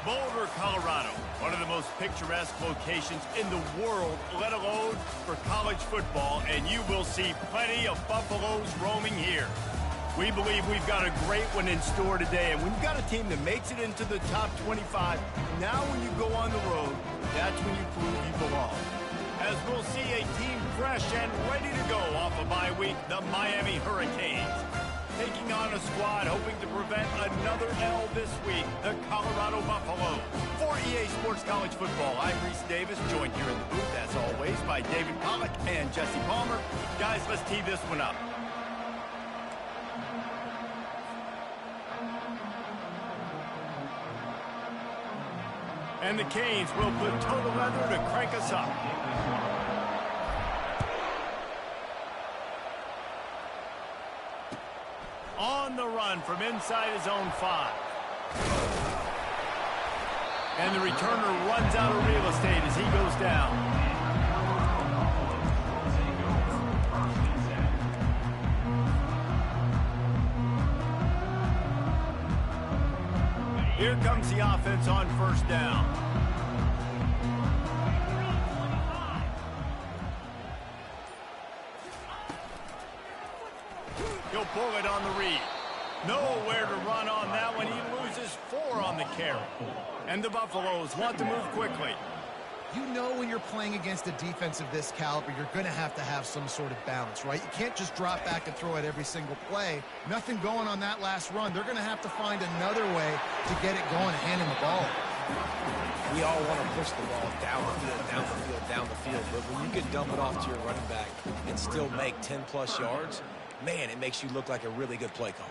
Boulder, Colorado, one of the most picturesque locations in the world, let alone for college football, and you will see plenty of Buffaloes roaming here. We believe we've got a great one in store today, and when you've got a team that makes it into the top 25, now when you go on the road, that's when you prove you belong. As we'll see a team fresh and ready to go off a bye week, the Miami Hurricanes. Taking on a squad hoping to prevent another L this week, the Colorado Buffaloes. For EA Sports College Football, I'm Reese Davis, joined here in the booth, as always, by David Pollack and Jesse Palmer. Guys, let's tee this one up. And the Canes will put total leather to crank us up. On the run from inside his own 5. And the returner runs out of real estate as he goes down. Here comes the offense on first down. He'll pull it on the read. Nowhere to run on that one. He loses 4 on the carry. And the Buffaloes want to move quickly. You know when you're playing against a defense of this caliber, you're going to have some sort of balance, right? You can't just drop back and throw it every single play. Nothing going on that last run. They're going to have to find another way to get it going and hand him the ball. We all want to push the ball down the field, down the field, down the field. But when you can dump it off to your running back and still make 10-plus yards, man, it makes you look like a really good play call.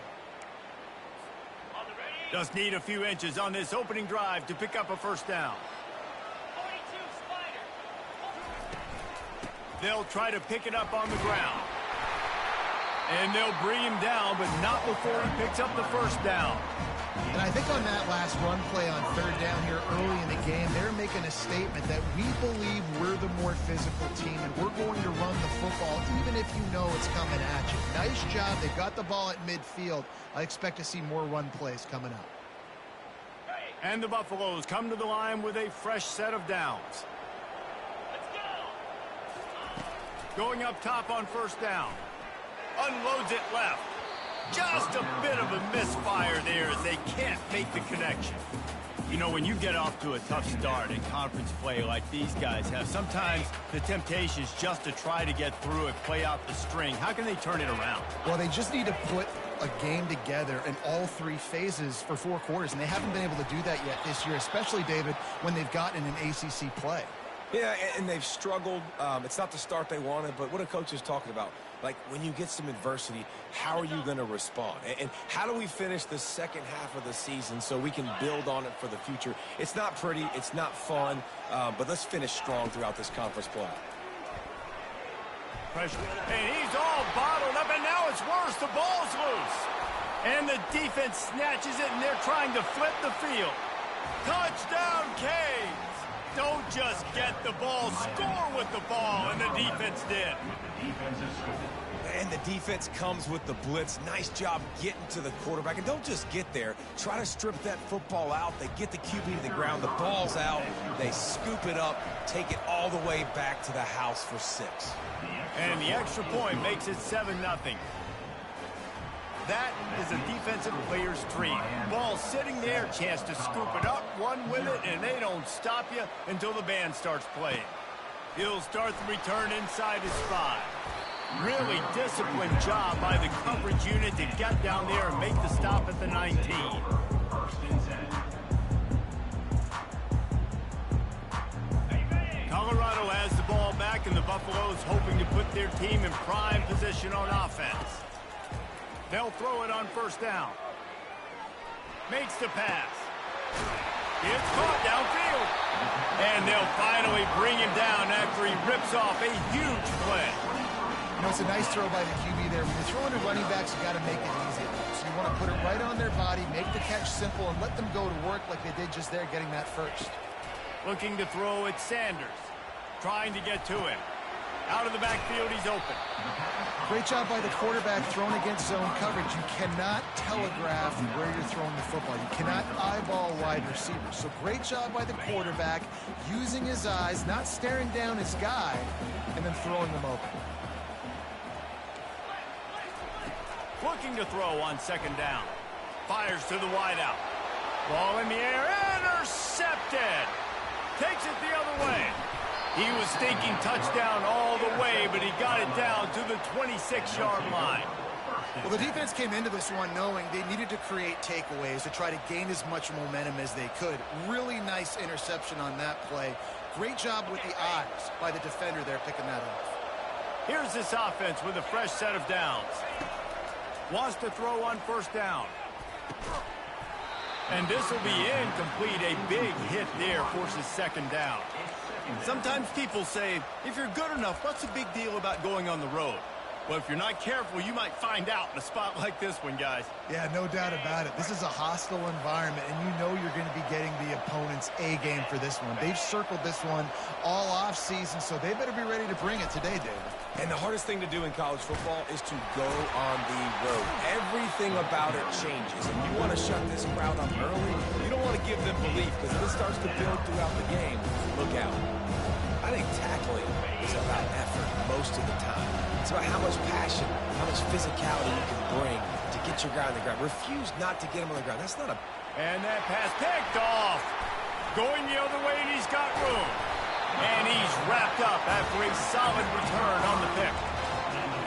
Just need a few inches on this opening drive to pick up a first down. They'll try to pick it up on the ground. And they'll bring him down, but not before he picks up the first down. And I think on that last run play on third down here early in the game, they're making a statement that we believe we're the more physical team and we're going to run the football even if you know it's coming at you. Nice job. They got the ball at midfield. I expect to see more run plays coming up. And the Buffaloes come to the line with a fresh set of downs. Going up top on first down. Unloads it left. Just a bit of a misfire there as they can't make the connection. You know, when you get off to a tough start in conference play like these guys have, sometimes the temptation is just to try to get through it, play out the string. How can they turn it around? Well, they just need to put a game together in all 3 phases for 4 quarters, and they haven't been able to do that yet this year, especially, David, when they've gotten an ACC play. Yeah, and they've struggled. It's not the start they wanted, but what a coach is talking about. Like, when you get some adversity, how are you going to respond? And how do we finish the second half of the season so we can build on it for the future? It's not pretty. It's not fun. But let's finish strong throughout this conference play. Pressure. And he's all bottled up, and now it's worse. The ball's loose. And the defense snatches it, and they're trying to flip the field. Touchdown, Canes! Don't just get the ball, score with the ball, and the defense did. And the defense comes with the blitz. Nice job getting to the quarterback. And don't just get there. Try to strip that football out. They get the QB to the ground. The ball's out. They scoop it up, take it all the way back to the house for 6. And the extra point makes it 7-0. That is a defensive player's dream. Ball sitting there, chance to scoop it up, run with it, and they don't stop you until the band starts playing. He'll start the return inside his 5. Really disciplined job by the coverage unit to get down there and make the stop at the 19. Colorado has the ball back, and the Buffaloes hoping to put their team in prime position on offense. They'll throw it on first down. Makes the pass. It's caught downfield. And they'll finally bring him down after he rips off a huge play. You know, it's a nice throw by the QB there. When you're throwing to running backs, you got to make it easy. So you want to put it right on their body, make the catch simple, and let them go to work like they did just there, getting that first. Looking to throw at Sanders. Trying to get to him. Out of the backfield, he's open. Great job by the quarterback throwing against zone coverage. You cannot telegraph where you're throwing the football. You cannot eyeball wide receivers. So great job by the quarterback using his eyes, not staring down his guy, and then throwing them open. Looking to throw on second down. Fires to the wideout. Ball in the air. Intercepted. Takes it the other way. He was thinking touchdown all the way, but he got it down to the 26-yard line. Well, the defense came into this one knowing they needed to create takeaways to try to gain as much momentum as they could. Really nice interception on that play. Great job with the eyes by the defender there picking that up. Here's this offense with a fresh set of downs. Wants to throw on first down. And this will be incomplete. A big hit there forces second down. Sometimes people say, if you're good enough, what's the big deal about going on the road? Well, if you're not careful, you might find out in a spot like this one, guys. Yeah, no doubt about it. This is a hostile environment, and you know you're going to be getting the opponent's A game for this one. They've circled this one all off season, so they better be ready to bring it today, David. And the hardest thing to do in college football is to go on the road. Everything about it changes, and you want to shut this crowd up early. You don't want to give them belief, because if it starts to build throughout the game, look out. I think tackling is about effort most of the time. It's about how much passion, how much physicality you can bring to get your guy on the ground. Refuse not to get him on the ground. That's not a... And that pass picked off. Going the other way, and he's got room. And he's wrapped up after a solid return on the pick.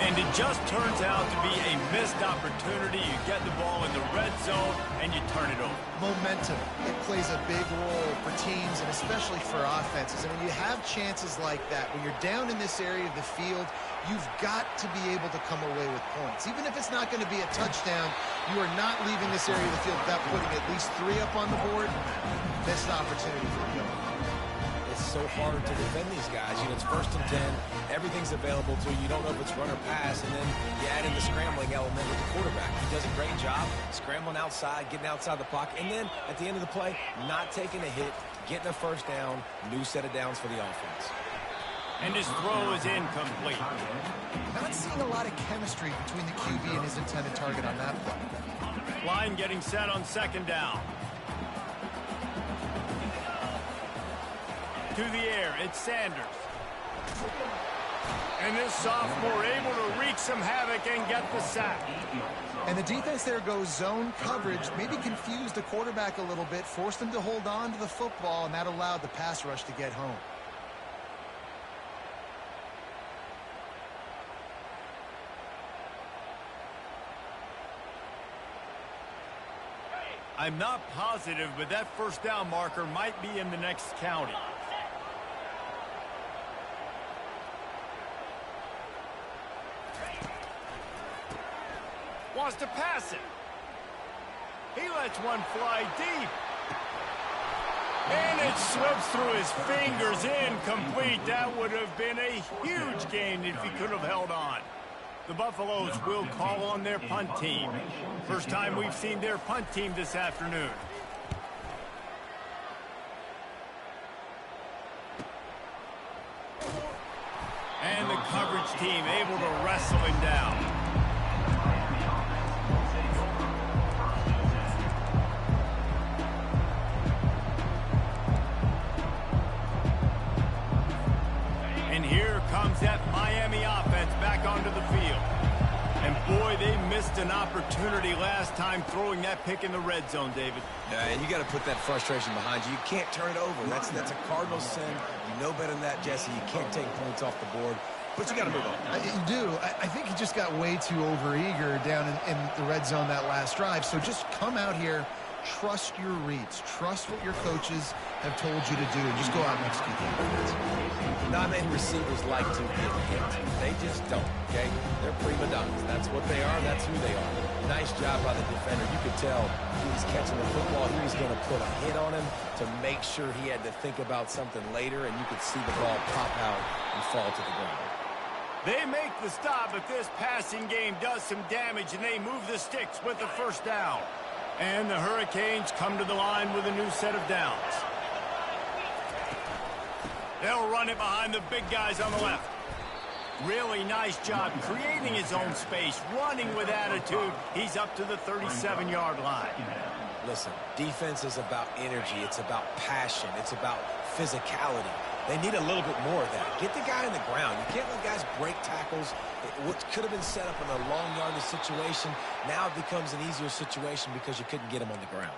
And it just turns out to be a missed opportunity. You get the ball in the red zone, and you turn it over. Momentum. It plays a big role for teams and especially for offenses. And when you have chances like that, when you're down in this area of the field, you've got to be able to come away with points. Even if it's not going to be a touchdown, you are not leaving this area of the field without putting at least 3 up on the board. Missed opportunity for the other. It's so hard to defend these guys. You know, it's 1st and 10. Everything's available to you. You don't know if it's run or pass, and then you add in the scrambling element with the quarterback. He does a great job scrambling outside, getting outside the pocket, and then at the end of the play, not taking a hit, getting a first down, new set of downs for the offense. And his throw is incomplete. Not seeing a lot of chemistry between the QB and his intended target on that play. Line getting set on second down. To the air, it's Sanders. And this sophomore able to wreak some havoc and get the sack. And the defense there goes zone coverage, maybe confused the quarterback a little bit, forced him to hold on to the football, and that allowed the pass rush to get home. I'm not positive, but that first down marker might be in the next county. Wants to pass it. He lets one fly deep. And it slips through his fingers, incomplete. That would have been a huge gain if he could have held on. The Buffaloes will call on their punt team. First time we've seen their punt team this afternoon. And the coverage team able to wrestle him down. And here comes that Miami offense back onto the field. And boy, they missed an opportunity last time throwing that pick in the red zone, David. And you got to put that frustration behind you. You can't turn it over. That's a cardinal sin. You know better than that, Jesse. You can't take points off the board. But you got to move on. You do. I think he just got way too overeager down in the red zone that last drive. So just come out here, trust your reads, trust what your coaches have told you to do, and just go out and execute that. Not many receivers like to get hit. They just don't, okay? They're prima donnas. That's what they are. That's who they are. Nice job by the defender. You could tell he was catching the football. He was going to put a hit on him to make sure he had to think about something later, and you could see the ball pop out and fall to the ground. They make the stop, but this passing game does some damage, and they move the sticks with the first down. And the Hurricanes come to the line with a new set of downs. They'll run it behind the big guys on the left. Really nice job creating his own space, running with attitude. He's up to the 37-yard line. Listen, defense is about energy. It's about passion. It's about physicality. They need a little bit more of that. Get the guy on the ground. You can't let guys break tackles. What could have been set up in a long yardage situation, now it becomes an easier situation because you couldn't get him on the ground.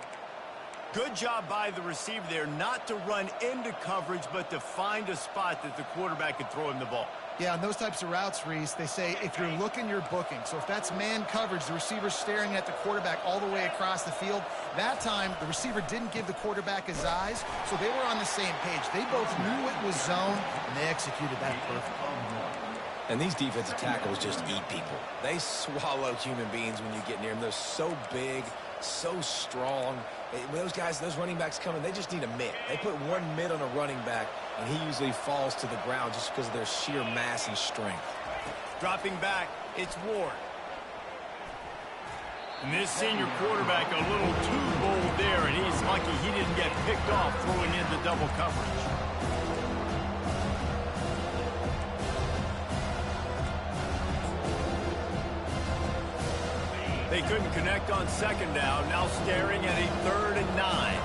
Good job by the receiver there not to run into coverage, but to find a spot that the quarterback could throw him the ball. Yeah, on those types of routes, Reese, they say if you're looking, you're booking. So if that's man coverage, the receiver's staring at the quarterback all the way across the field. That time, the receiver didn't give the quarterback his eyes, so they were on the same page. They both knew it was zone, and they executed that perfectly. And these defensive tackles just eat people. They swallow human beings when you get near them. They're so big, so strong. When those guys, those running backs come in, they just need a mitt. They put one mitt on a running back, and he usually falls to the ground just because of their sheer mass and strength. Dropping back, it's Ward. And this senior quarterback a little too bold there, and he's lucky he didn't get picked off throwing into double coverage. They couldn't connect on second down, now staring at a 3rd and 9.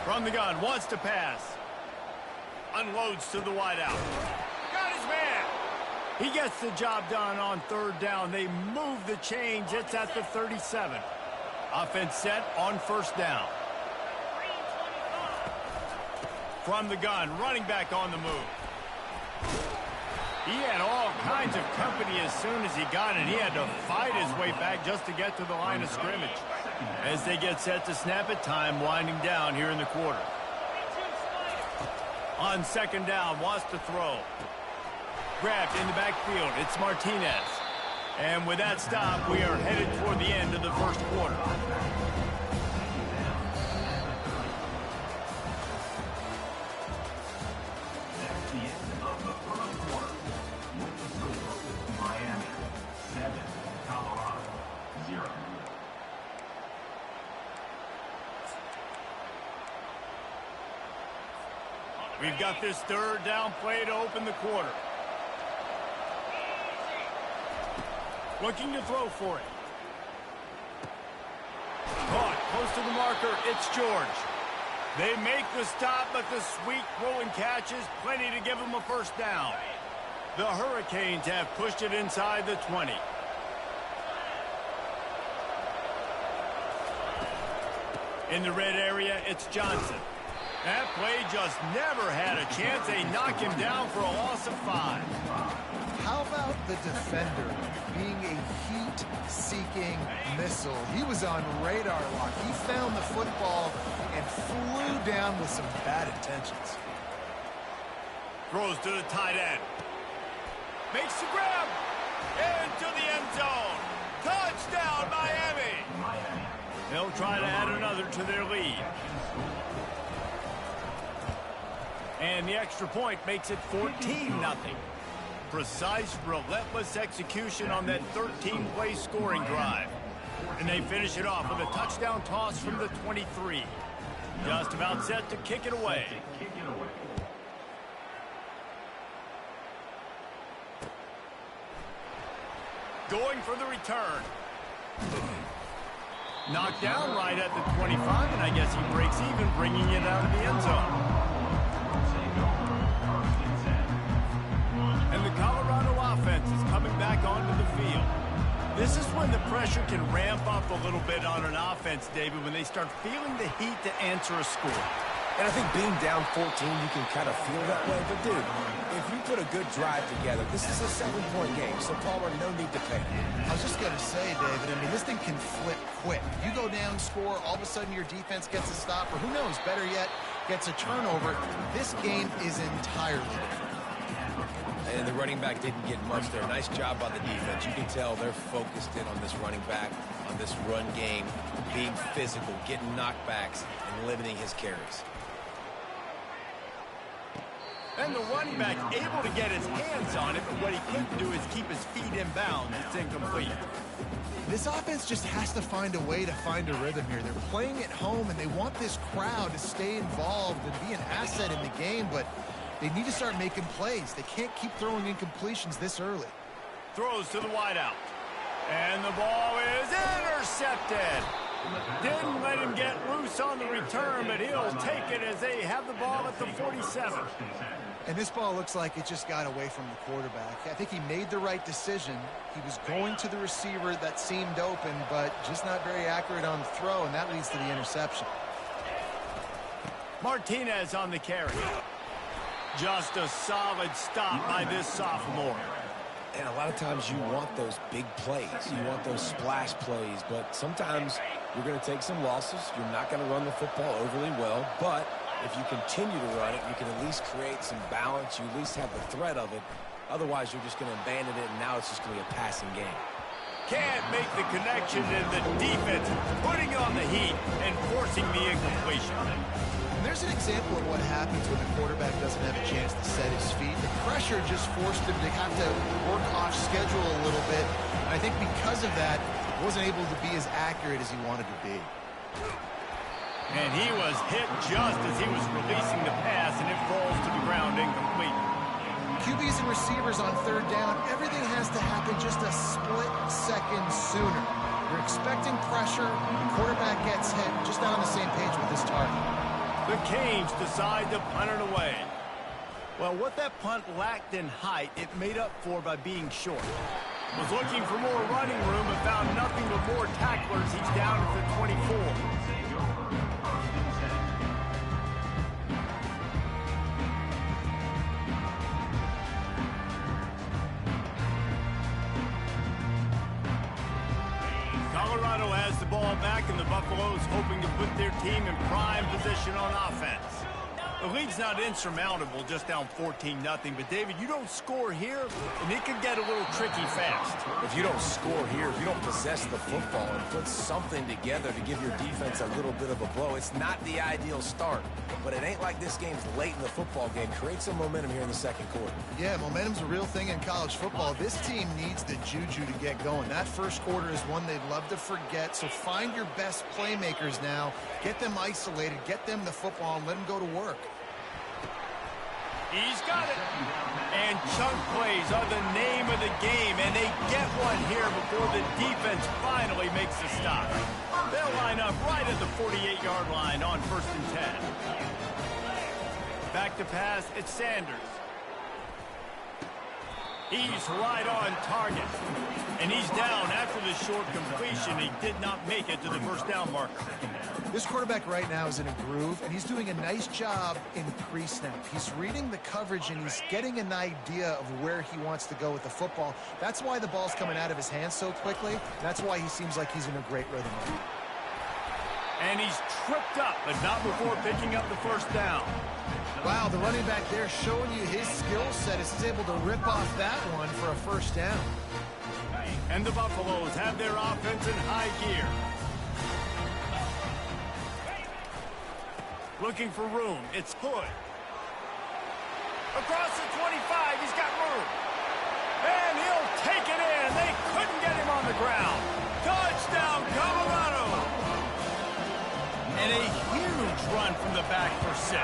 From the gun, wants to pass. Unloads to the wideout. Got his man. He gets the job done on 3rd down. They move the chains. It's at the 37. Offense set on 1st down. From the gun, running back on the move. He had all kinds of company as soon as he got it. He had to fight his way back just to get to the line of scrimmage. As they get set to snap it, time winding down here in the quarter. On 2nd down, wants to throw. Grabbed in the backfield. It's Martinez. And with that stop, we are headed toward the end of the 1st quarter. We've got this 3rd down play to open the quarter. Looking to throw for it. Caught close to the marker. It's George. They make the stop, but the sweet rolling catch is plenty to give them a 1st down. The Hurricanes have pushed it inside the 20. In the red area, it's Johnson. That play just never had a chance. They knock him down for a loss of 5. How about the defender being a heat-seeking missile? He was on radar lock. He found the football and flew down with some bad intentions. Throws to the tight end. Makes the grab. Into the end zone. Touchdown, Miami. They'll try to add another to their lead. And the extra point makes it 14-0. Precise, relentless execution on that 13-play scoring drive. And they finish it off with a touchdown toss from the 23. Just about set to kick it away. Going for the return. Knocked down right at the 25, and I guess he breaks even, bringing it out of the end zone. And the Colorado offense is coming back onto the field. This is when the pressure can ramp up a little bit on an offense, David, when they start feeling the heat to answer a score. And I think being down 14, you can kind of feel that way. But, dude, if you put a good drive together, this is a 7-point game, so, Palmer, no need to panic. I was just going to say, David, I mean, this thing can flip quick. You go down, score, all of a sudden your defense gets a stop, or who knows, better yet, gets a turnover. This game is entirely different. And the running back didn't get much there. Nice job by the defense. You can tell they're focused in on this running back, on this run game, being physical, getting knockbacks, and limiting his carries. And the running back able to get his hands on it, but what he couldn't do is keep his feet in bounds. It's incomplete. This offense just has to find a way to find a rhythm here. They're playing at home, and they want this crowd to stay involved and be an asset in the game, but they need to start making plays. They can't keep throwing incompletions this early. Throws to the wideout. And the ball is intercepted. Didn't let him get loose on the return, but he'll take it as they have the ball at the 47. And this ball looks like it just got away from the quarterback. I think he made the right decision. He was going to the receiver that seemed open, but just not very accurate on the throw, and that leads to the interception. Martinez on the carry. Just a solid stop by this sophomore. And a lot of times you want those big plays. You want those splash plays, but sometimes you're going to take some losses. You're not going to run the football overly well, but if you continue to run it, you can at least create some balance. You at least have the threat of it. Otherwise, you're just going to abandon it, and now it's just going to be a passing game. Can't make the connection, and the defense putting on the heat and forcing the incompletion. There's an example of what happens when the quarterback doesn't have a chance to set his feet. The pressure just forced him to have to work off schedule a little bit. And I think because of that, he wasn't able to be as accurate as he wanted to be. And he was hit just as he was releasing the pass, and it falls to the ground incomplete. QBs and receivers on third down, everything has to happen just a split second sooner. You're expecting pressure, the quarterback gets hit, just not on the same page with his target. The Canes decide to punt it away. Well, what that punt lacked in height, it made up for by being short. Was looking for more running room but found nothing but more tacklers. He's down at the 24. Colorado has the ball back, and the Buffaloes hoping to put their team in prime position on offense. The lead's not insurmountable, just down 14-0. But, David, you don't score here, and it could get a little tricky fast. If you don't score here, if you don't possess the football and put something together to give your defense a little bit of a blow, it's not the ideal start. But it ain't like this game's late in the football game. Create some momentum here in the second quarter. Yeah, momentum's a real thing in college football. This team needs the juju to get going. That first quarter is one they'd love to forget. So find your best playmakers now. Get them isolated. Get them the football and let them go to work. He's got it. And chunk plays are the name of the game, and they get one here before the defense finally makes the stop. They'll line up right at the 48-yard line on 1st and 10. Back to pass, it's Sanders. He's right on target. And he's down after the short completion. He did not make it to the first down marker. This quarterback right now is in a groove, and he's doing a nice job in pre-snap. He's reading the coverage, and he's getting an idea of where he wants to go with the football. That's why the ball's coming out of his hands so quickly. That's why he seems like he's in a great rhythm. And he's tripped up, but not before picking up the first down. Wow, the running back there showing you his skill set as he's able to rip off that one for a first down. And the Buffaloes have their offense in high gear. Looking for room. It's Hood. Across the 25, he's got room. And he'll take it in. They couldn't get him on the ground. Touchdown, Colorado. And a huge run from the back for 6.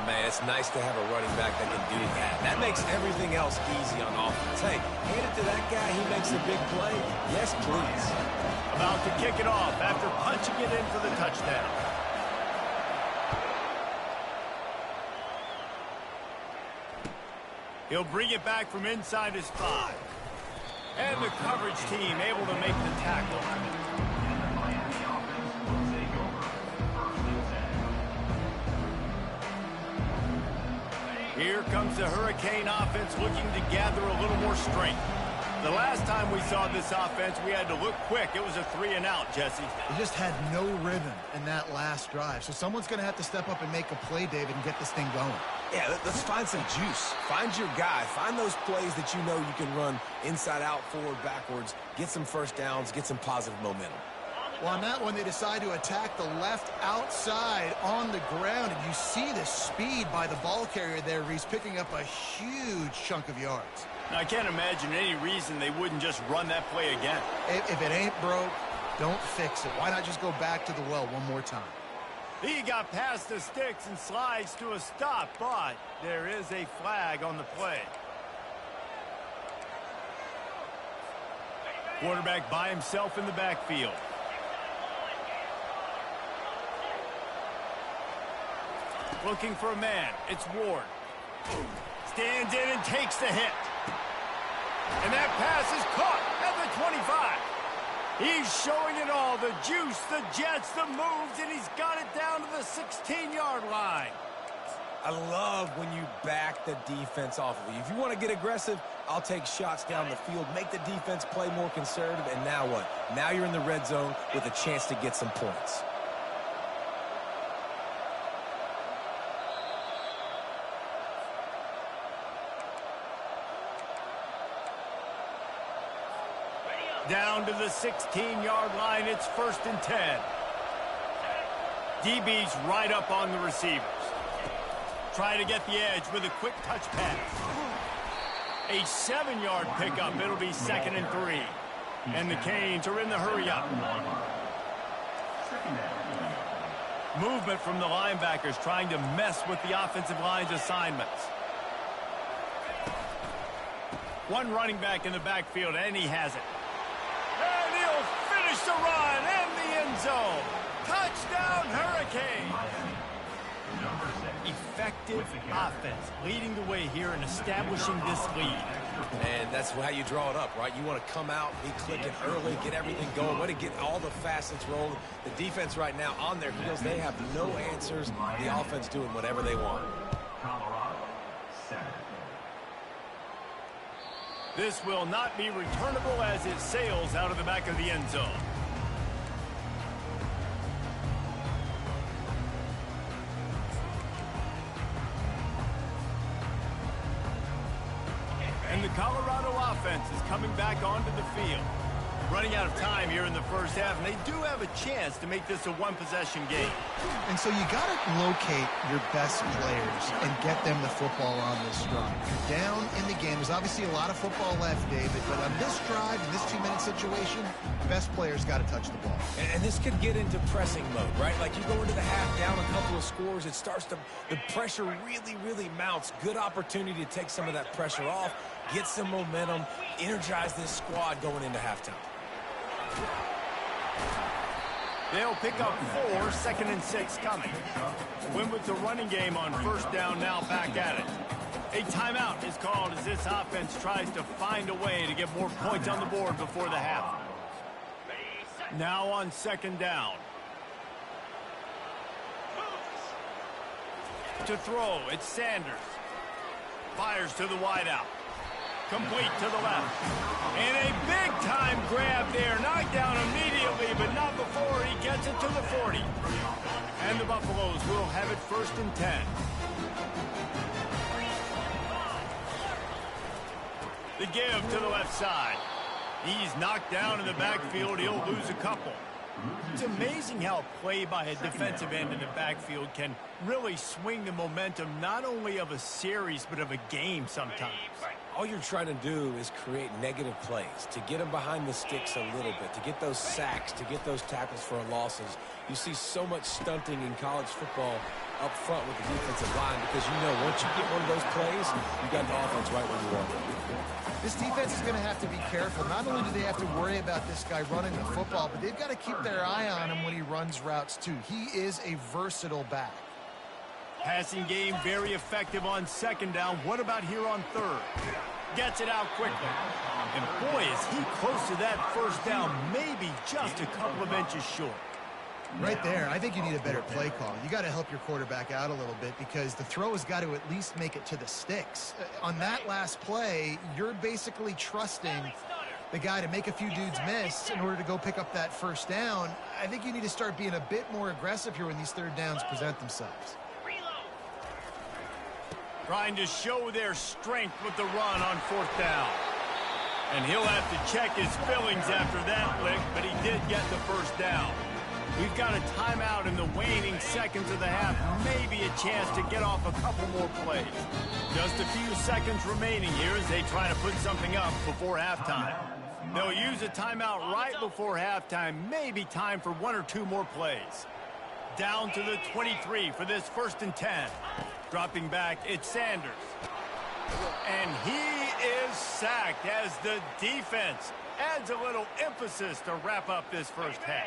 Man, it's nice to have a running back that can do that. That makes everything else easy on offense. Hey, hand it to that guy. He makes a big play. Yes, please. About to kick it off after punching it in for the touchdown. He'll bring it back from inside his 5. And the coverage team able to make the tackle. Here comes the Hurricane offense looking to gather a little more strength. The last time we saw this offense, we had to look quick. It was a 3-and-out, Jesse. They just had no rhythm in that last drive. So someone's going to have to step up and make a play, David, and get this thing going. Yeah, let's find some juice. Find your guy. Find those plays that you know you can run inside out, forward, backwards. Get some first downs. Get some positive momentum. Well, on that one, they decide to attack the left outside on the ground, and you see the speed by the ball carrier there. He's picking up a huge chunk of yards. Now, I can't imagine any reason they wouldn't just run that play again. If it ain't broke, don't fix it. Why not just go back to the well one more time? He got past the sticks and slides to a stop, but there is a flag on the play. Quarterback by himself in the backfield. Looking for a man. It's Ward. Stands in and takes the hit. And that pass is caught at the 25. He's showing it all. The juice, the jets, the moves, and he's got it down to the 16-yard line. I love when you back the defense off of you. If you want to get aggressive, I'll take shots down the field, make the defense play more conservative, and now what? Now you're in the red zone with a chance to get some points. Down to the 16-yard line, it's 1st and 10. DB's right up on the receivers. Try to get the edge with a quick touch pass. A 7-yard pickup. It'll be 2nd and 3. And the Canes are in the hurry up. Movement from the linebackers trying to mess with the offensive line's assignments. One running back in the backfield, and he has it. And he'll finish the run and the end zone. Touchdown, Hurricane. Effective offense leading the way here and establishing this lead. And that's how you draw it up, right? You want to come out, be clicking early, get everything going, want to get all the facets rolling. The defense right now on their heels, they have no answers. The offense doing whatever they want. This will not be returnable as it sails out of the back of the end zone. And the Colorado offense is coming back onto the field. Running out of time here in the first half, and they do have a chance to make this a one-possession game. And so you got to locate your best players and get them the football on this drive. You're down in the game. There's obviously a lot of football left, David, but on this drive, in this 2-minute situation, best players got to touch the ball. And this could get into pressing mode, right? Like you go into the half down a couple of scores, it starts to, the pressure really mounts. Good opportunity to take some of that pressure off, get some momentum, energize this squad going into halftime. They'll pick up 4, 2nd and 6 coming. Win with the running game on 1st down, now back at it. A timeout is called as this offense tries to find a way to get more points on the board before the half. Now on 2nd down. To throw, it's Sanders. Fires to the wideout. Complete to the left. And a big-time grab there. Knocked down immediately, but not before he gets it to the 40. And the Buffaloes will have it 1st and 10. The give to the left side. He's knocked down in the backfield. He'll lose a couple. It's amazing how play by a defensive end in the backfield can really swing the momentum not only of a series but of a game sometimes. All you're trying to do is create negative plays, to get them behind the sticks a little bit, to get those sacks, to get those tackles for losses. You see so much stunting in college football up front with the defensive line because you know once you get one of those plays, you got the offense right where you want it. This defense is going to have to be careful. Not only do they have to worry about this guy running the football, but they've got to keep their eye on him when he runs routes too. He is a versatile back. Passing game very effective on 2nd down. What about here on 3rd? Gets it out quickly. And boy, is he close to that 1st down, maybe just a couple of inches short. Right there, I think you need a better play call. You got to help your quarterback out a little bit because the throw has got to at least make it to the sticks. On that last play, you're basically trusting the guy to make a few dudes miss in order to go pick up that 1st down. I think you need to start being a bit more aggressive here when these 3rd downs present themselves. Trying to show their strength with the run on 4th down. And he'll have to check his feelings after that lick, but he did get the first down. We've got a timeout in the waning seconds of the half. Maybe a chance to get off a couple more plays. Just a few seconds remaining here as they try to put something up before halftime. They'll use a timeout right before halftime. Maybe time for one or two more plays. Down to the 23 for this 1st and 10. Dropping back, it's Sanders. And he is sacked as the defense adds a little emphasis to wrap up this first half.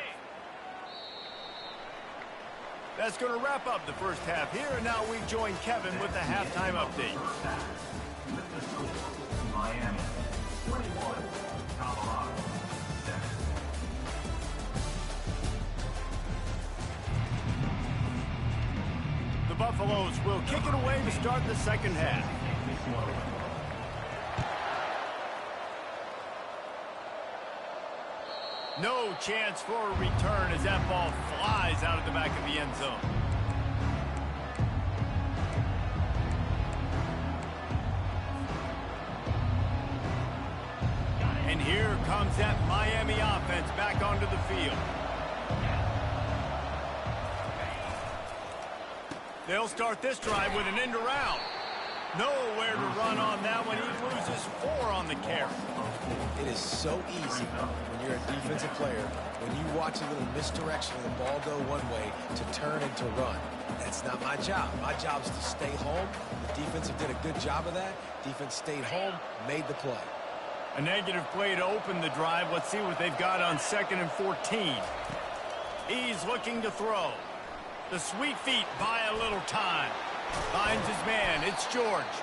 That's going to wrap up the first half here, and now we join Kevin with the halftime update. Miami, 21, Colorado, 7. The Buffaloes will kick it away to start the second half. No chance for a return as that ball flies out of the back of the end zone. And here comes that Miami offense back onto the field. They'll start this drive with an end around. Nowhere to run on that one. He loses 4 on the carry. It is so easy when you're a defensive player, when you watch a little misdirection of the ball go one way, to turn and to run. That's not my job. My job is to stay home. The defensive did a good job of that. Defense stayed home, made the play. A negative play to open the drive. Let's see what they've got on 2nd and 14. He's looking to throw. The sweet feet buy a little time. Finds his man. It's George.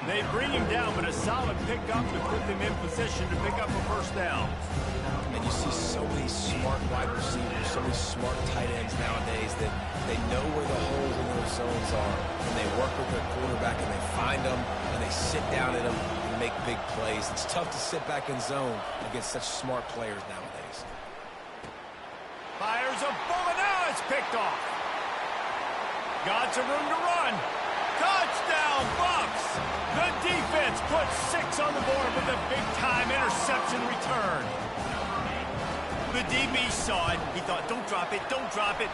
They bring him down, but a solid pickup to put them in position to pick up a first down. And you see so many smart wide receivers, so many smart tight ends nowadays that they know where the holes in those zones are, and they work with their quarterback, and they find them, and they sit down in them and make big plays. It's tough to sit back in zone against such smart players nowadays. Fires a bullet. Now it's picked off. Got some room to run. Touchdown, Bucks! The defense puts 6 on the board with a big-time interception return. The DB saw it. He thought, don't drop it,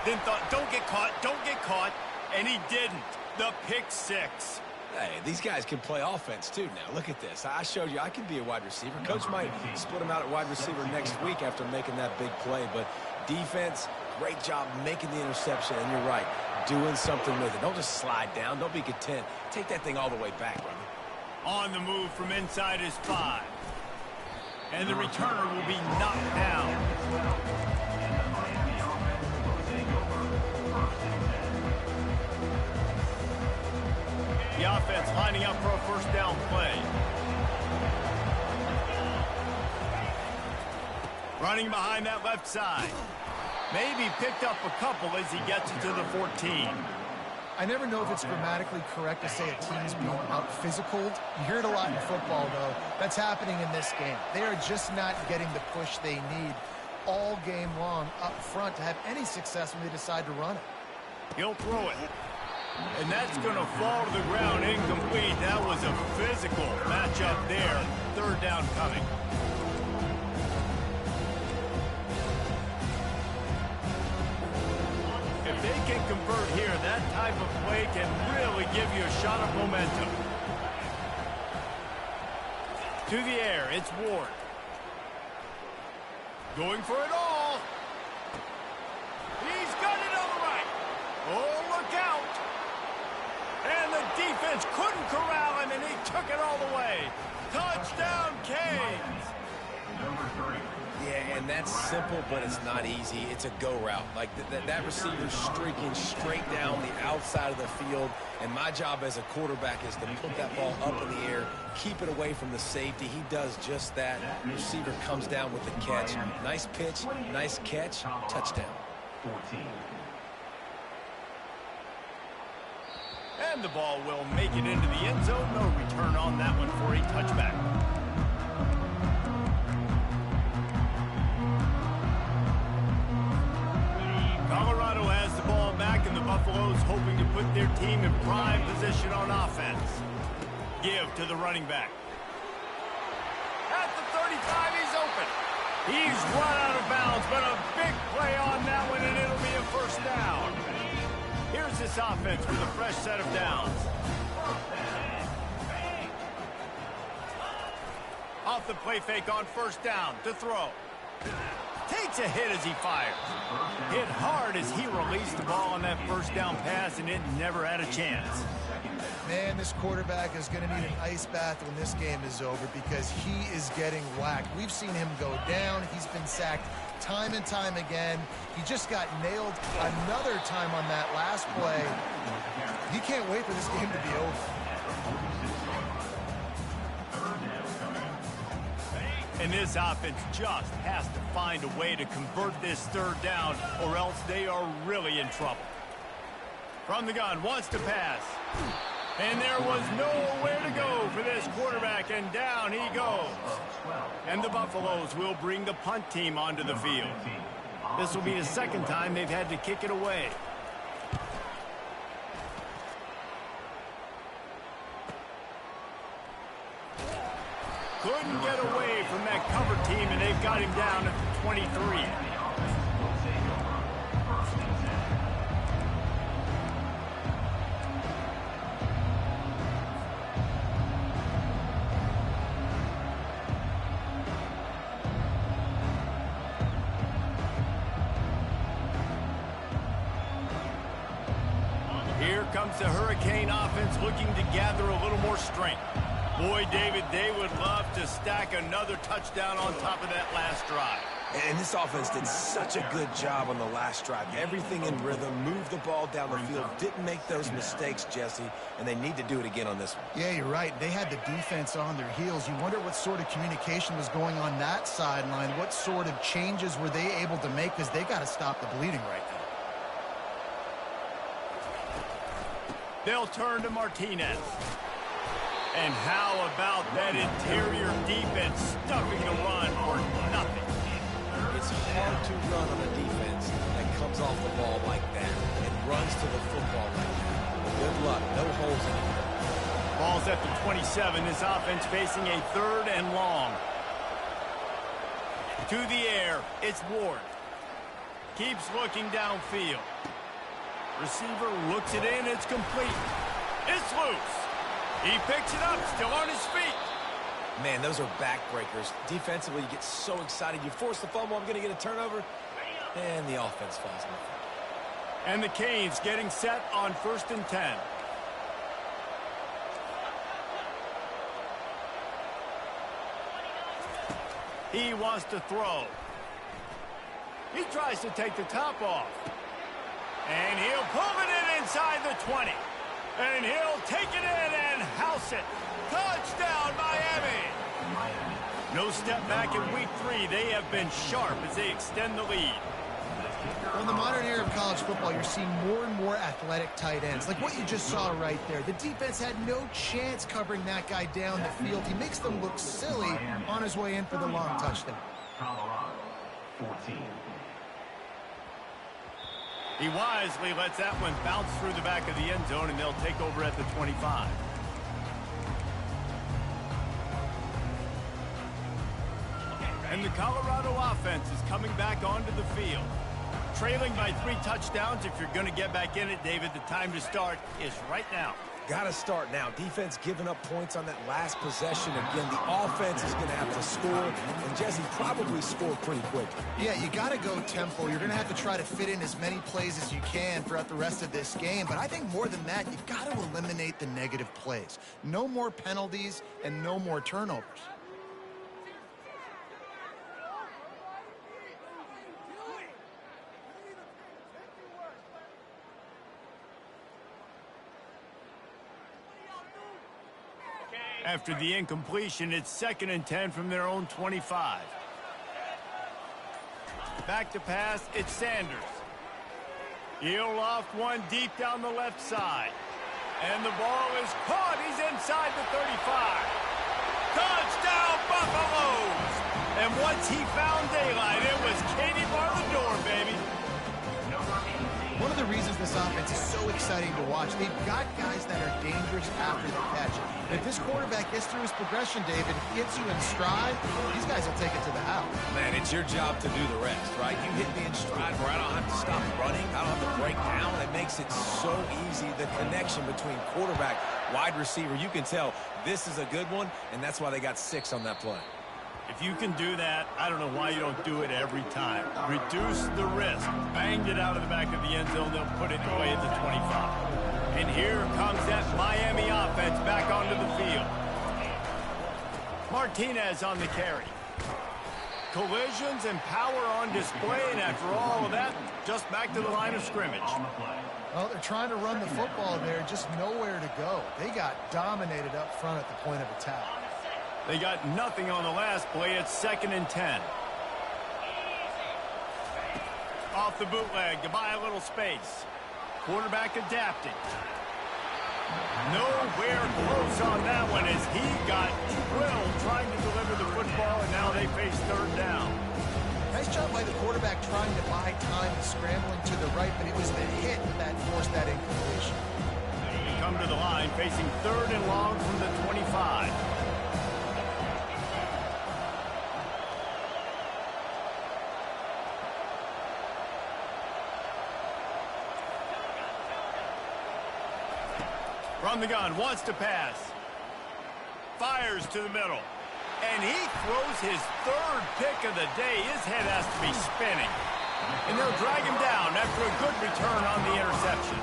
then thought, don't get caught, and he didn't. The pick 6. Hey, these guys can play offense, too, now. Look at this. I showed you I can be a wide receiver. Coach might split him out at wide receiver next week after making that big play, but defense, great job making the interception, and you're right, doing something with it. Don't just slide down. Don't be content. Take that thing all the way back, brother. On the move from inside his 5. And the returner will be knocked down. The offense lining up for a first down play. Running behind that left side. Maybe picked up a couple as he gets it to the 14. I never know if it's grammatically correct to say a team's being out-physicaled. You hear it a lot in football, though. That's happening in this game. They are just not getting the push they need all game long up front to have any success when they decide to run it. He'll throw it. And that's going to fall to the ground incomplete. That was a physical matchup there. 3rd down coming. If they can convert here, that type of play can really give you a shot of momentum. To the air, it's Ward. Going for it all. He's got it on the right. Oh, look out. And the defense couldn't corral him, and he took it all the way. Touchdown, Canes. Yeah, and that's simple, but it's not easy. It's a go route. Like that receiver's streaking straight down the outside of the field, and my job as a quarterback is to put that ball up in the air, keep it away from the safety. He does just that. The receiver comes down with the catch. Nice pitch, nice catch, touchdown. 14. And the ball will make it into the end zone. No return on that one for a touchback. Colorado has the ball back, and the Buffaloes hoping to put their team in prime position on offense. Give to the running back. At the he's open. He's run out of bounds, but a big play on that one, and it'll be a first down. Here's this offense with a fresh set of downs. Off the play fake on first down to throw. Takes a hit as he fires. Hit hard as he released the ball on that first down pass, and it never had a chance. Man, this quarterback is going to need an ice bath when this game is over because he is getting whacked. We've seen him go down. He's been sacked time and time again. He just got nailed another time on that last play. He can't wait for this game to be over. And this offense just has to find a way to convert this third down, or else they are really in trouble. From the gun, wants to pass. And there was nowhere to go for this quarterback, and down he goes. And the Buffaloes will bring the punt team onto the field. This will be the second time they've had to kick it away. Couldn't get away from that cover team, and they've got him down at the 23. Here comes the Hurricane offense looking to gather a little more strength. Boy, David, they would love to stack another touchdown on top of that last drive. And this offense did such a good job on the last drive. Everything in rhythm, moved the ball down the field, didn't make those mistakes, Jesse, and they need to do it again on this one. Yeah, you're right. They had the defense on their heels. You wonder what sort of communication was going on that sideline. What sort of changes were they able to make, because they got to stop the bleeding right now. They'll turn to Martinez. And how about that interior defense stuffing the run for nothing? It's hard to run on a defense that comes off the ball like that and runs to the football like that. Good luck. No holes in it. Ball's at the 27. This offense facing a third and long. To the air. It's Ward. Keeps looking downfield. Receiver looks it in. It's complete. It's loose. He picks it up, still on his feet. Man, those are backbreakers. Defensively, you get so excited. You force the fumble, I'm going to get a turnover, and the offense falls in. And the Canes getting set on 1st and 10. He wants to throw. He tries to take the top off. And he'll pull it in inside the 20. And he'll take it in and house it. Touchdown, Miami! No step back in week 3. They have been sharp as they extend the lead. Well, in the modern era of college football, you're seeing more and more athletic tight ends. Like what you just saw right there. The defense had no chance covering that guy down the field. He makes them look silly on his way in for the long touchdown. Colorado, 14. He wisely lets that one bounce through the back of the end zone, and they'll take over at the 25. And the Colorado offense is coming back onto the field. Trailing by 3 touchdowns. If you're going to get back in it, David, the time to start is right now. Got to start now. Defense giving up points on that last possession. Again, the offense is going to have to score, and Jesse probably scored pretty quick. Yeah, you got to go tempo. You're going to have to try to fit in as many plays as you can throughout the rest of this game. But I think more than that, you've got to eliminate the negative plays. No more penalties and no more turnovers. After the incompletion, it's 2nd and 10 from their own 25. Back to pass, it's Sanders. He'll loft one deep down the left side. And the ball is caught. He's inside the 35. Touchdown, Buffaloes! And once he found daylight, it was Katie bar the door, baby. One of the reasons this offense is so exciting to watch, they've got guys that are dangerous after the catch. If this quarterback gets through his progression, David, gets you in stride, these guys will take it to the house. Man, it's your job to do the rest, right? You hit me in stride where I don't have to stop running. I don't have to break down. It makes it so easy. The connection between quarterback, wide receiver, you can tell this is a good one, and that's why they got 6 on that play. If you can do that, I don't know why you don't do it every time. Reduce the risk. Banged it out of the back of the end zone. They'll put it away at the 25. And here comes that Miami offense back onto the field. Martinez on the carry. Collisions and power on display, and after all of that, just back to the line of scrimmage. Well, they're trying to run the football there, just nowhere to go. They got dominated up front at the point of attack. They got nothing on the last play. It's 2nd and 10. Off the bootleg to buy a little space. Quarterback adapting. Nowhere close on that one as he got drilled trying to deliver the football, and now they face 3rd down. Nice job by the quarterback trying to buy time and scrambling to the right, but it was the hit that forced that incompletion. They come to the line facing 3rd and long from the 25. From the gun, wants to pass. Fires to the middle. And he throws his 3rd pick of the day. His head has to be spinning. And they'll drag him down after a good return on the interception.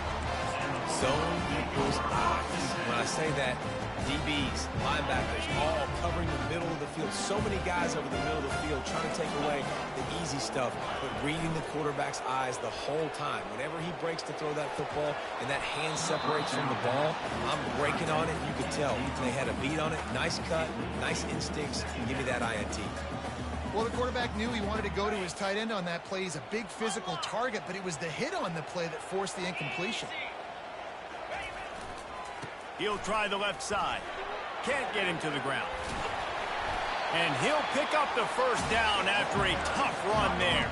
Zone equals eyes. When I say that, DBs, linebackers, all covering the middle of the field. So many guys over the middle of the field trying to take away the easy stuff, but reading the quarterback's eyes the whole time. Whenever he breaks to throw that football and that hand separates from the ball, I'm breaking on it. You could tell they had a beat on it. Nice cut, nice instincts. Give me that INT. Well, the quarterback knew he wanted to go to his tight end on that play. He's a big physical target, but it was the hit on the play that forced the incompletion. He'll try the left side. Can't get him to the ground. And he'll pick up the 1st down after a tough run there.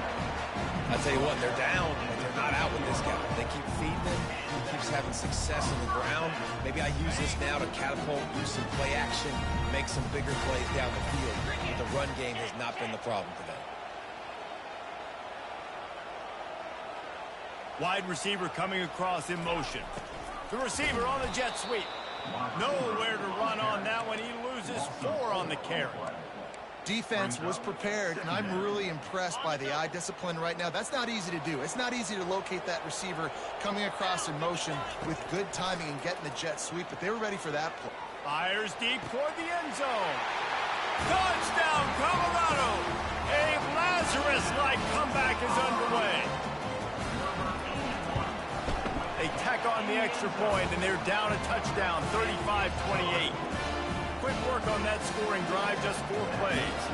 I tell you what, they're down, but they're not out with this guy. They keep feeding him. He keeps having success on the ground. Maybe I use this now to catapult, use some play action, make some bigger plays down the field. But the run game has not been the problem today. Wide receiver coming across in motion. The receiver on the jet sweep. Nowhere to run on that one. He loses 4 on the carry. Defense was prepared, and I'm really impressed by the eye discipline right now. That's not easy to do. It's not easy to locate that receiver coming across in motion with good timing and getting the jet sweep, but they were ready for that play. Fires deep toward the end zone. Touchdown, Colorado! A Lazarus-like comeback is underway. They tack on the extra point, and they're down a touchdown, 35-28. Quick work on that scoring drive, just 4 plays.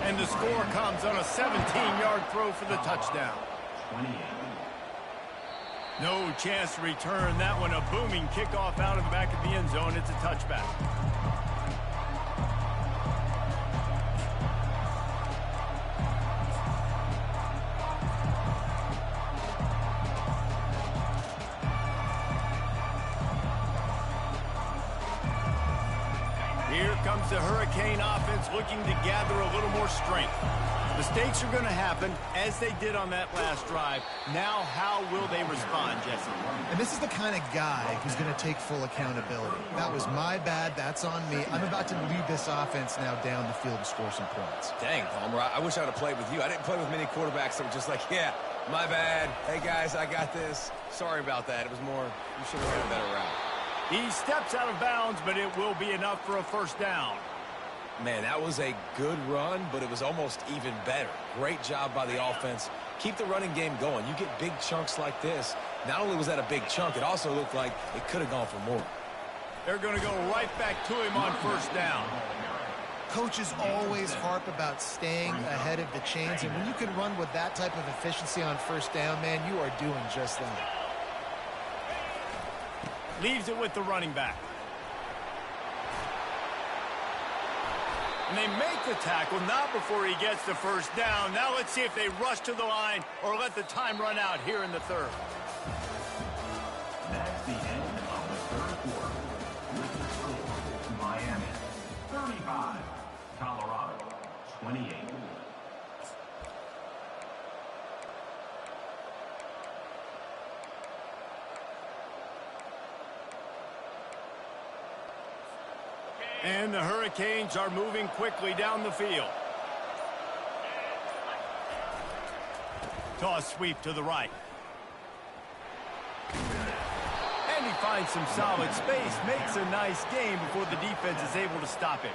And the score comes on a 17-yard throw for the touchdown. 28. No chance to return that one. A booming kickoff out of the back of the end zone. It's a touchback. Here comes the Hurricane offense looking to gather a little more strength. Mistakes are going to happen, as they did on that last drive. Now, how will they respond, Jesse? And this is the kind of guy who's going to take full accountability. That was my bad. That's on me. I'm about to lead this offense now down the field to score some points. Dang, Palmer, I wish I would have played with you. I didn't play with many quarterbacks that were just like, yeah, my bad. Hey, guys, I got this. Sorry about that. It was more, you should have ran a better route. He steps out of bounds, but it will be enough for a 1st down. Man, that was a good run, but it was almost even better. Great job by the offense. Keep the running game going. You get big chunks like this. Not only was that a big chunk, it also looked like it could have gone for more. They're going to go right back to him on 1st down. Coaches always harp about staying ahead of the chains, and when you can run with that type of efficiency on 1st down, man, you are doing just that. Leaves it with the running back. And they make the tackle, not before he gets the 1st down. Now let's see if they rush to the line or let the time run out here in the 3rd. That's the end of the 3rd quarter. With the score, And the Hurricanes are moving quickly down the field. Toss sweep to the right. And he finds some solid space, makes a nice game before the defense is able to stop it.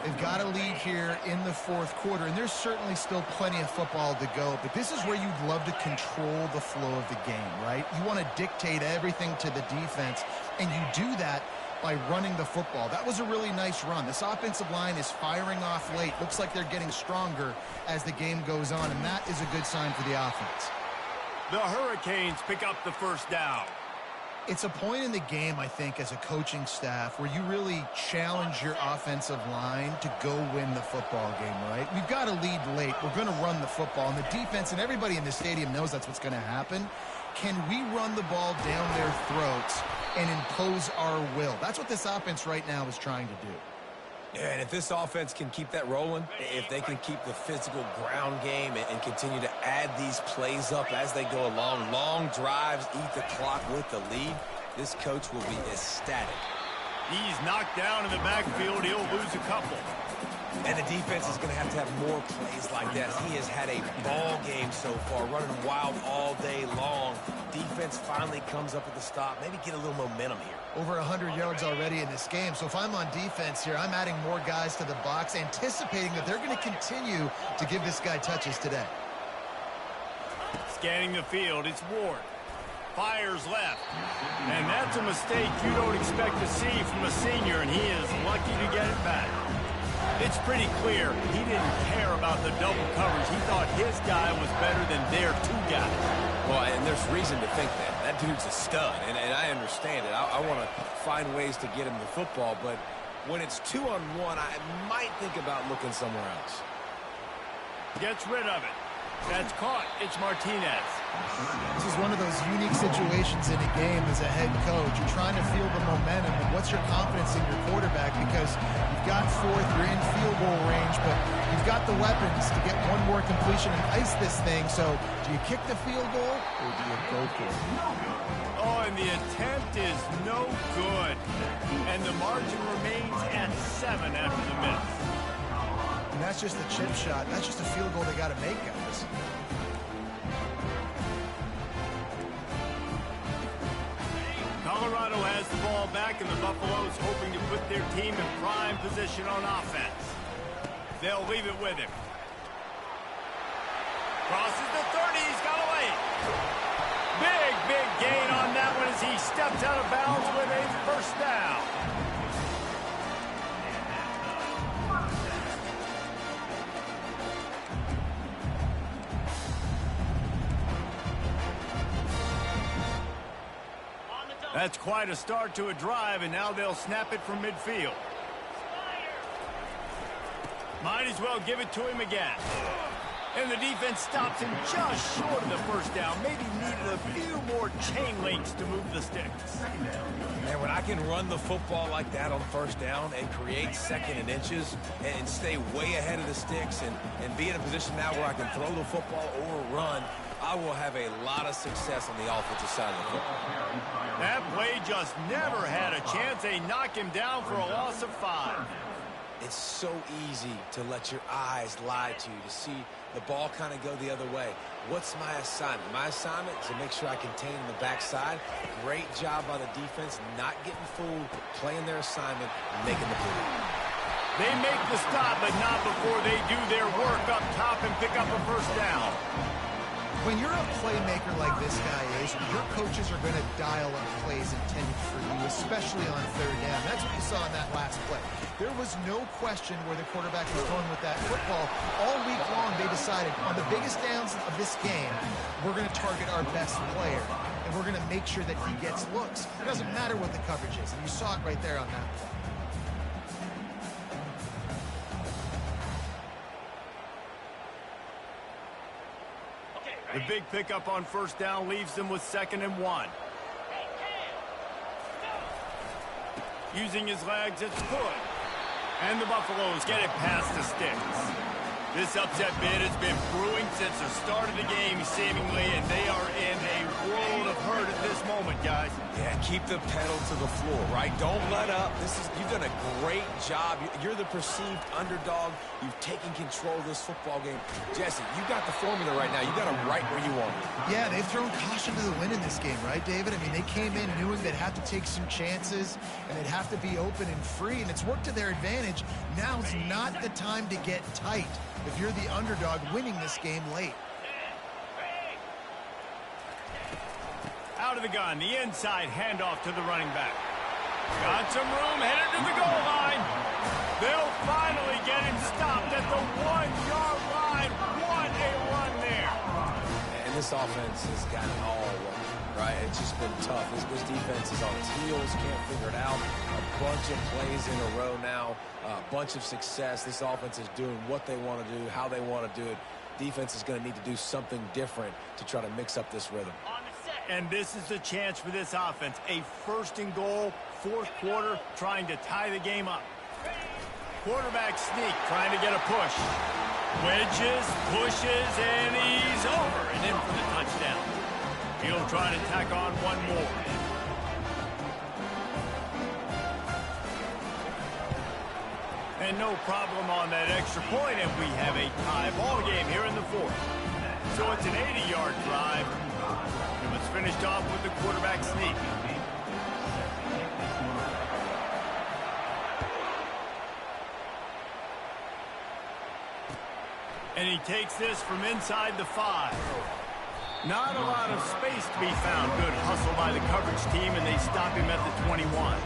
They've got a lead here in the fourth quarter, and there's certainly still plenty of football to go, but this is where you'd love to control the flow of the game, right? You want to dictate everything to the defense, and you do that by running the football. That was a really nice run. This offensive line is firing off late. Looks like they're getting stronger as the game goes on, and that is a good sign for the offense. The Hurricanes pick up the first down. It's a point in the game, I think, as a coaching staff where you really challenge your offensive line to go win the football game, right? We've got to lead late. We're going to run the football, and the defense and everybody in the stadium knows that's what's going to happen. Can we run the ball down their throats and impose our will? That's what this offense right now is trying to do. Yeah, and if this offense can keep that rolling, if they can keep the physical ground game and continue to add these plays up as they go along, long drives, eat the clock with the lead, this coach will be ecstatic. He's knocked down in the backfield. He'll lose a couple. And the defense is going to have more plays like that. He has had a ball game so far, running wild all day long. Defense finally comes up with the stop. Maybe get a little momentum here. Over 100 yards already in this game. So if I'm on defense here, I'm adding more guys to the box, anticipating that they're going to continue to give this guy touches today. Scanning the field, it's Ward. Fires left. And that's a mistake you don't expect to see from a senior, and he is lucky to get it back. It's pretty clear he didn't care about the double coverage. He thought his guy was better than their two guys. Well, and there's reason to think that. That dude's a stud, and I understand it. I want to find ways to get him the football, but when it's 2-on-1, I might think about looking somewhere else. Gets rid of it. That's caught. It's Martinez. This is one of those unique situations in a game as a head coach. You're trying to feel the momentum, and what's your confidence in your quarterback? Because you've got fourth, you're in field goal range, but you've got the weapons to get one more completion and ice this thing. So do you kick the field goal or do you go for it? Oh, and the attempt is no good. And the margin remains at 7 after the miss. And that's just a chip shot. That's just a field goal they got to make, guys. Colorado has the ball back, and the Buffaloes hoping to put their team in prime position on offense. They'll leave it with him. Crosses the 30. He's got away. Big gain on that one as he stepped out of bounds with a first down. That's quite a start to a drive, and now they'll snap it from midfield. Might as well give it to him again. And the defense stops him just short of the first down. Maybe needed a few more chain links to move the sticks. And when I can run the football like that on first down and create second and inches and stay way ahead of the sticks and be in a position now where I can throw the football or run, I will have a lot of success on the offensive side of the football. That play just never had a chance. They knock him down for a loss of 5. It's so easy to let your eyes lie to you, to see the ball kind of go the other way. What's my assignment? My assignment is to make sure I contain the backside. Great job by the defense, not getting fooled, playing their assignment, making the play. They make the stop, but not before they do their work up top and pick up a first down. When you're a playmaker like this guy is, your coaches are going to dial up plays intended for you, especially on third down. That's what you saw in that last play. There was no question where the quarterback was going with that football. All week long, they decided on the biggest downs of this game, we're going to target our best player, and we're going to make sure that he gets looks. It doesn't matter what the coverage is, and you saw it right there on that play. The big pickup on first down leaves them with 2nd and 1. Using his legs, it's good. And the Buffaloes get it past the sticks. This upset bid has been brewing since the start of the game, seemingly, and they are in a world of hurt at this moment, guys. Yeah, keep the pedal to the floor, right? Don't let up. You've done a great job. You're the perceived underdog. You've taken control of this football game. Jesse, you got the formula right now. You got them right where you want it. Yeah, they've thrown caution to the wind in this game, right, David? I mean, they came in knowing they'd have to take some chances and they'd have to be open and free, and it's worked to their advantage. Now's not the time to get tight if you're the underdog winning this game late. Out of the gun, the inside handoff to the running back. Got some room, headed to the goal line. They'll finally get him stopped at the 1-yard line. What a run there. And this offense has got it all wrong, right? It's just been tough. This defense is on its heels, can't figure it out. A bunch of plays in a row now, a bunch of success. This offense is doing what they want to do, how they want to do it. Defense is going to need to do something different to try to mix up this rhythm. And this is the chance for this offense. A first and goal, fourth quarter, trying to tie the game up. Quarterback sneak, trying to get a push. Wedges, pushes, and he's over and in for the touchdown. He'll try to tack on one more. And no problem on that extra point, and we have a tie ball game here in the fourth. So it's an 80-yard drive. It was finished off with the quarterback sneak. And he takes this from inside the 5. Not a lot of space to be found. Good hustle by the coverage team, and they stop him at the 21.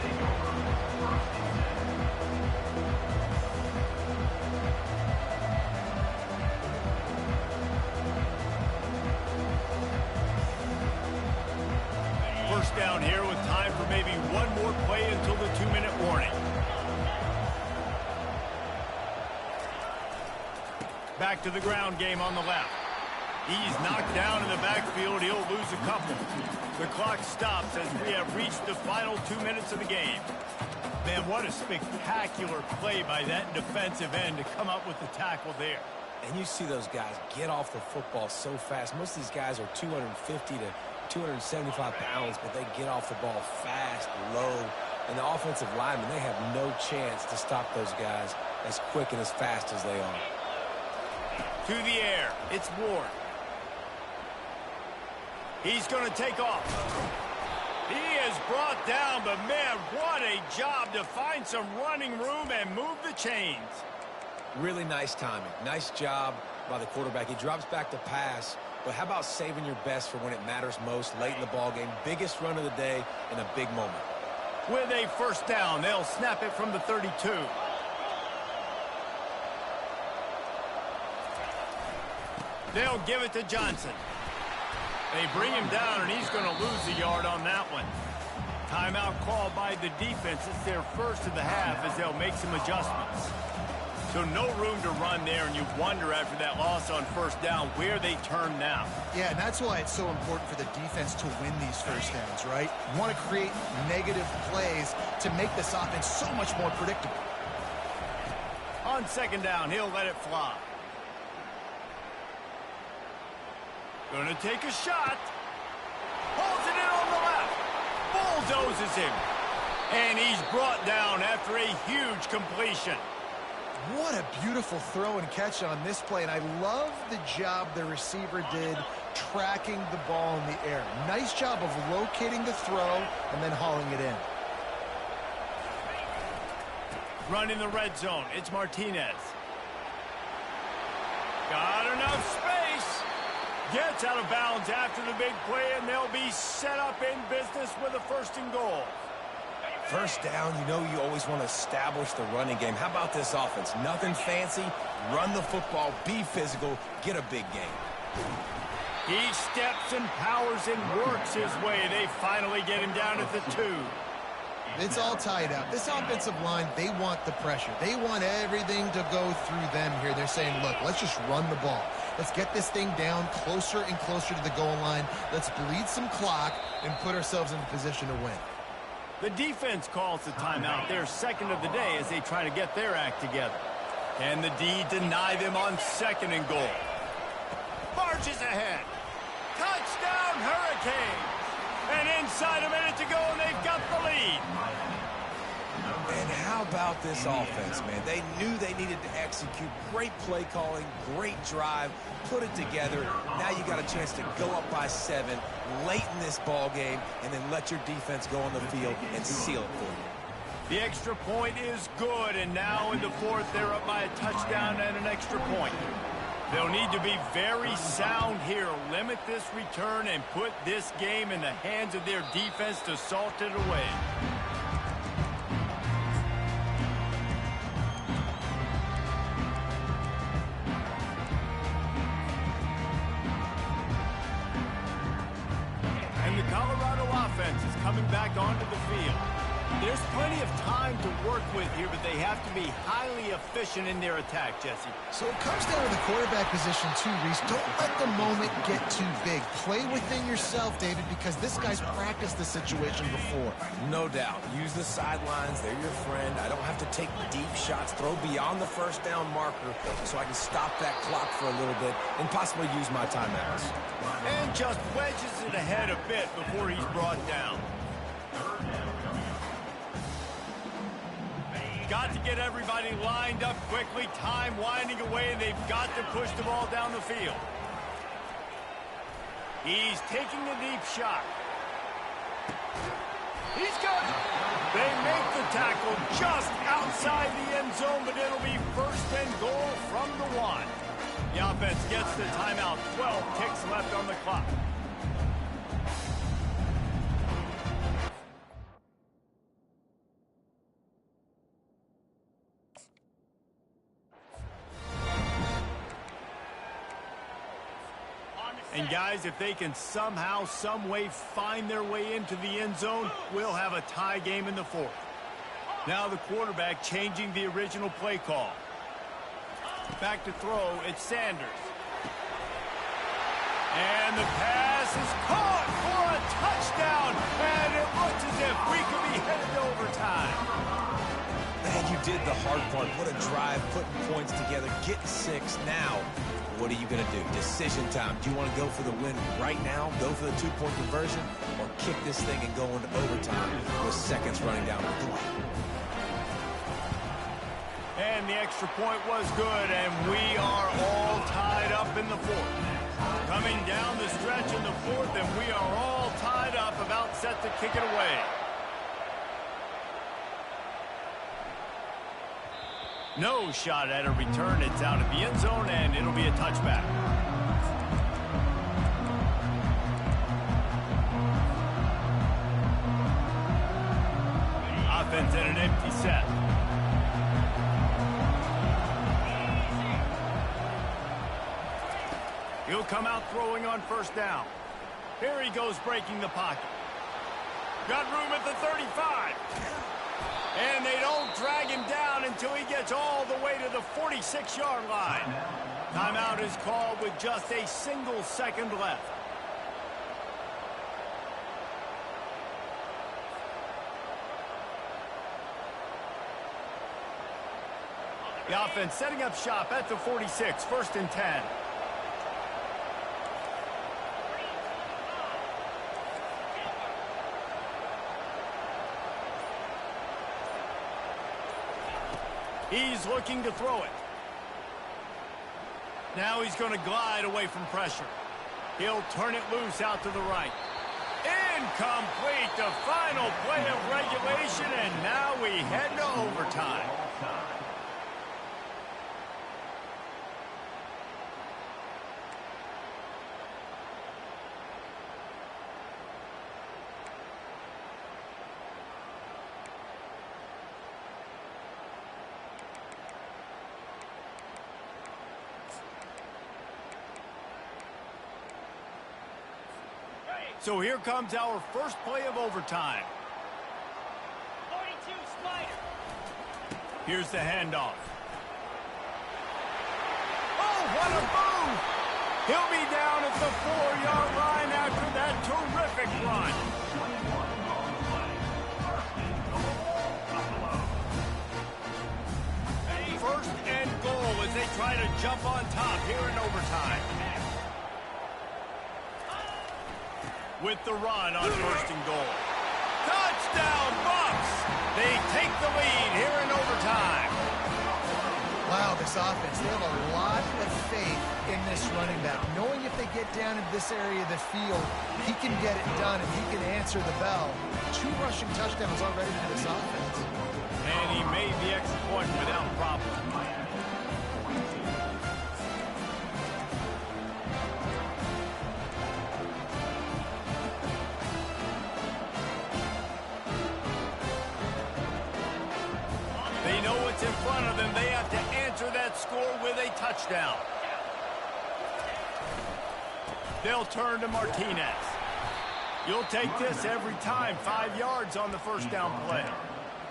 First down here with time for maybe one more play until the 2-minute warning. Back to the ground game on the left. He's knocked down in the backfield. He'll lose a couple. The clock stops as we have reached the final 2 minutes of the game. Man, what a spectacular play by that defensive end to come up with the tackle there. And you see those guys get off the football so fast. Most of these guys are 250 to 275 pounds, but they get off the ball fast, low. And the offensive linemen, they have no chance to stop those guys as quick and as fast as they are. To the air, it's Ward. He's going to take off. He is brought down, but man, what a job to find some running room and move the chains. Really nice timing. Nice job by the quarterback. He drops back to pass, but how about saving your best for when it matters most late in the ball game? Biggest run of the day in a big moment. With a first down, they'll snap it from the 32. They'll give it to Johnson. They bring him down, and he's going to lose a yard on that one. Timeout called by the defense. It's their first of the half as they'll make some adjustments. So no room to run there, and you wonder after that loss on first down where they turn now. Yeah, and that's why it's so important for the defense to win these first downs, right? You want to create negative plays to make this offense so much more predictable. On second down, he'll let it fly. Going to take a shot. Holds it in on the left. Bulldozes him. And he's brought down after a huge completion. What a beautiful throw and catch on this play, and I love the job the receiver did tracking the ball in the air. Nice job of locating the throw and then hauling it in. Run in the red zone. It's Martinez. Got enough space. Gets out of bounds after the big play, and they'll be set up in business with a first and goal. First down, you know you always want to establish the running game. How about this offense? Nothing fancy. Run the football, be physical, get a big game. He steps and powers and works his way. They finally get him down at the 2. It's all tied up. This offensive line, they want the pressure. They want everything to go through them here. They're saying, look, let's just run the ball. Let's get this thing down closer and closer to the goal line. Let's bleed some clock and put ourselves in a position to win. The defense calls the timeout, their second of the day, as they try to get their act together. Can the D deny them on second and goal? Marches ahead. Touchdown, Hurricanes! And inside a minute to go, and they've got the lead. And how about this offense, man? They knew they needed to execute. Great play calling, great drive, put it together. Now you got a chance to go up by 7 late in this ball game and then let your defense go on the field and seal it for you. The extra point is good, and now in the fourth, they're up by a touchdown and an extra point. They'll need to be very sound here, limit this return, and put this game in the hands of their defense to salt it away. And the Colorado offense is coming back onto the field. There's plenty of time to work with here, but they have to be highly efficient in their attack, Jesse. So it comes down to the quarterback position too, Reese. Don't let the moment get too big. Play within yourself, David, because this guy's practiced the situation before. No doubt. Use the sidelines. They're your friend. I don't have to take deep shots, throw beyond the first down marker so I can stop that clock for a little bit and possibly use my timeouts. And just wedges it ahead a bit before he's brought down. Got to get everybody lined up quickly. Time winding away, and they've got to push the ball down the field. He's taking a deep shot. He's got it. They make the tackle just outside the end zone, but it'll be first and goal from the 1. The offense gets the timeout. 12 ticks left on the clock. And guys, if they can somehow, some way find their way into the end zone, we'll have a tie game in the fourth. Now the quarterback changing the original play call. Back to throw, it's Sanders. And the pass is caught for a touchdown. And it looks as if we could be headed to overtime. Man, you did the hard part. What a drive, putting points together, getting 6. Now, what are you going to do? Decision time. Do you want to go for the win right now, go for the 2-point conversion, or kick this thing and go into overtime with seconds running down the clock? And the extra point was good, and we are all tied up in the fourth. Coming down the stretch in the fourth, and we are all tied up, about set to kick it away. No shot at a return. It's out of the end zone, and it'll be a touchback. Offense in an empty set. He'll come out throwing on first down. Here he goes breaking the pocket. Got room at the 35. And they don't drag him down until he gets all the way to the 46-yard line. Timeout is called with just a single second left. The offense setting up shop at the 46, first and 10. He's looking to throw it. Now he's going to glide away from pressure. He'll turn it loose out to the right. Incomplete, the final play of regulation, and now we head to overtime. So here comes our first play of overtime. 42 slider. Here's the handoff. Oh, what a move! He'll be down at the 4-yard line after that terrific run. First and goal as they try to jump on top here in overtime. with the run on first and goal. Touchdown, Bucks! They take the lead here in overtime. Wow, this offense, they have a lot of faith in this running back. Knowing if they get down in this area of the field, he can get it done and he can answer the bell. 2 rushing touchdowns already for this offense. And he made the extra point without problem. They know what's in front of them. They have to answer that score with a touchdown. They'll turn to Martinez. You'll take this every time. 5 yards on the first down play.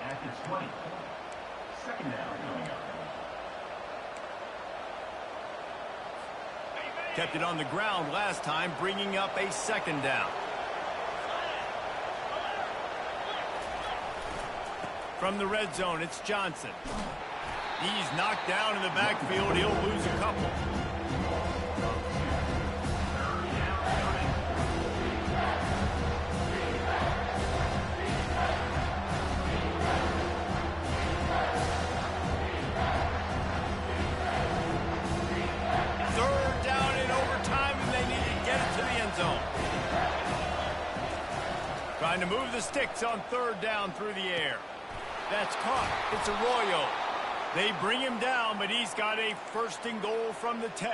At the 20. Second down coming up. Kept it on the ground last time, bringing up a second down. From the red zone, it's Johnson. He's knocked down in the backfield. He'll lose a couple. Third down in overtime, and they need to get it to the end zone. Trying to move the sticks on third down through the air. That's caught. It's Arroyo. They bring him down, but he's got a first and goal from the 10.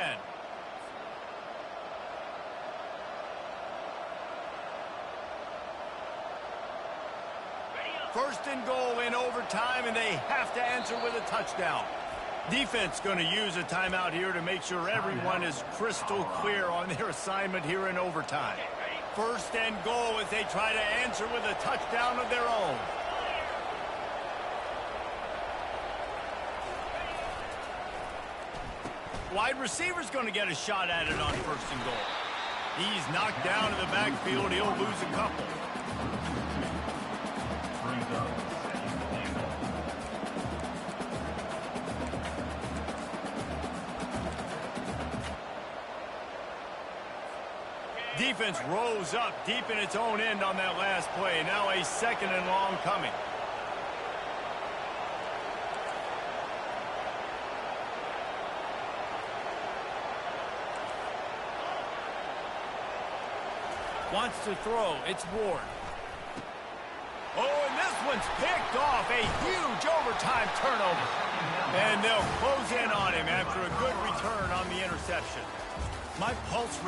First and goal in overtime, and they have to answer with a touchdown. Defense going to use a timeout here to make sure everyone is crystal clear on their assignment here in overtime. First and goal as they try to answer with a touchdown of their own. Wide receiver's going to get a shot at it on first and goal. He's knocked down in the backfield. He'll lose a couple. Defense rose up deep in its own end on that last play. Now a second and long coming. Wants to throw. It's Ward. Oh, and this one's picked off. A huge overtime turnover. And they'll close in on him after a good return on the interception. My pulse rate